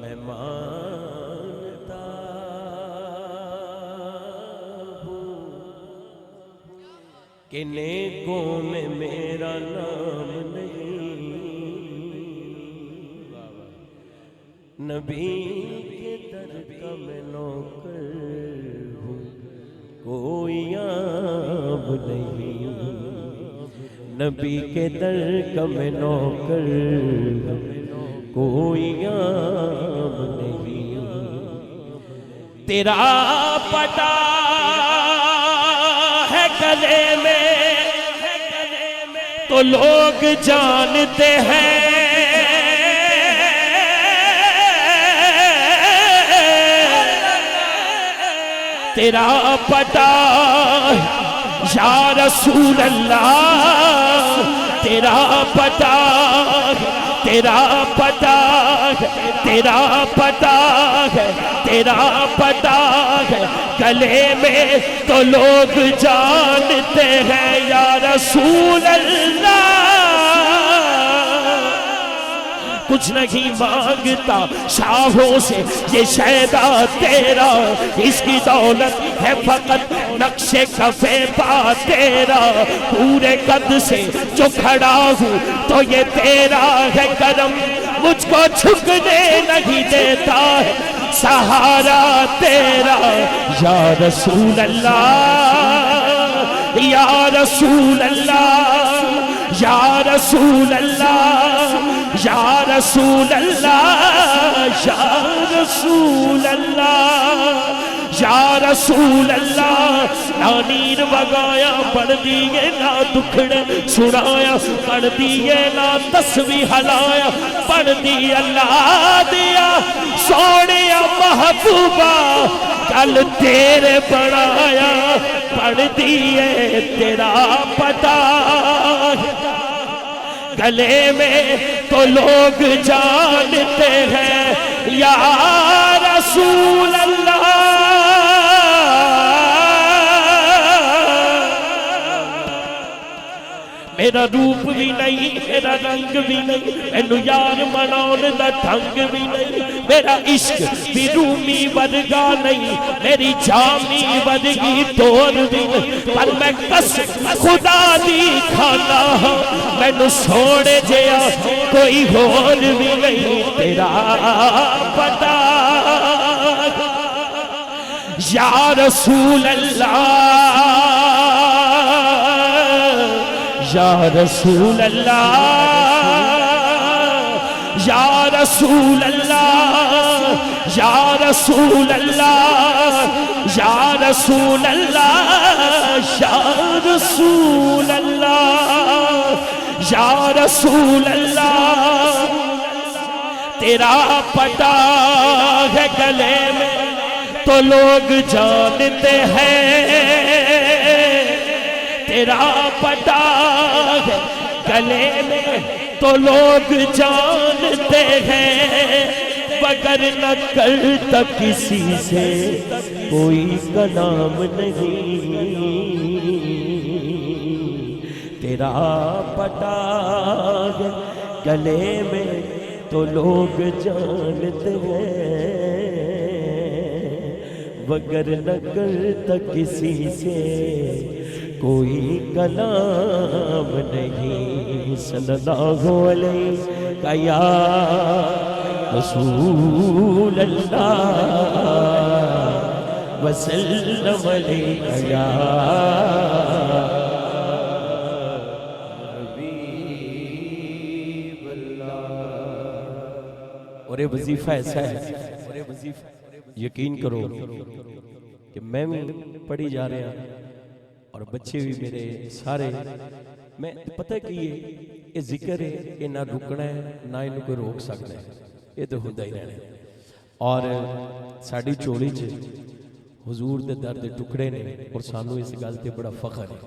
मैं मानता हूँ कि नेकों में मेरा नाम नहीं, नबी के दर का मैं नौकर हूँ, कोई याब नहीं। नबी के दर का मैं नौकर हूँ, कोई याब नहीं। तेरा पता है गले में तो लोग जानते हैं, तेरा पता या रसूल अल्लाह, तेरा पता, तेरा पता, तेरा पता है, तेरा पता है गले में तो लोग जानते हैं या रसूल अल्लाह। कुछ नहीं मांगता शाहों से ये शैदा तेरा, इसकी दौलत है फकत नक्शे कफे पा तेरा। पूरे कद से जो खड़ा हूँ तो ये तेरा है करम, मुझको झुकने नहीं देता है सहारा तेरा। या रसूल अल्लाह, या रसूल अल्लाह, या रसूल अल्लाह, या रसूल अल्लाह, या रसूल अल्लाह, या रसूल अल्लाह। ना नीर वगाया पढ़ दिए, ना दुखड़े सुनाया पढ़ दिए, ना तस्वीर हलाया पढ़ दी। अल्लाह दिया सोने महबूबा कल तेरे बनाया पढ़ दिए। तेरा पता गले में तो लोग जानते हैं या रसूल अल्लाह। मेरा रूप भी नहीं, मेरा रंग भी नहीं, मैनू यार मनाउण दा ढंग भी नहीं, मेरा इश्क भी रूमी वर्गा नहीं, मेरी जामी वर्गी तोर भी नहीं, पर मैं कसम खुदा दी खाना हाँ, मैनू सोने जिया कोई होर भी नहीं। तेरा पता या रसूल अल्लाह, या रसूल अल्लाह, या रसूल अल्लाह, या रसूल अल्लाह, या रसूल अल्लाह, या रसूल अल्लाह, या रसूल अल्लाह। तेरा पता है गले में तो लोग जानते हैं, तेरा पता है गले में तो लोग जानते हैं। बगर न करता किसी से कोई का नाम नहीं, तेरा पता है गले में तो लोग जानते हैं। बगर न करता किसी से कोई कलाम नहीं। सल्लल्लाहु अलैहि या रसूल अल्लाह वसल्लम अलैहि या हबीब अल्लाह। और ये वजीफा ऐसा है, यकीन करो कि मैं भी पढ़ी जा रहा और बच्चे भी मेरे सारे, मैं पता कि ये जिक्र है, ये ना रुकना है ना इन्हें कोई रोक सकता है, ये तो होता ही रहना। और साड़ी चोली च हुजूर दे दर दे टुकड़े ने और सानू इस गल ते बड़ा फखर है।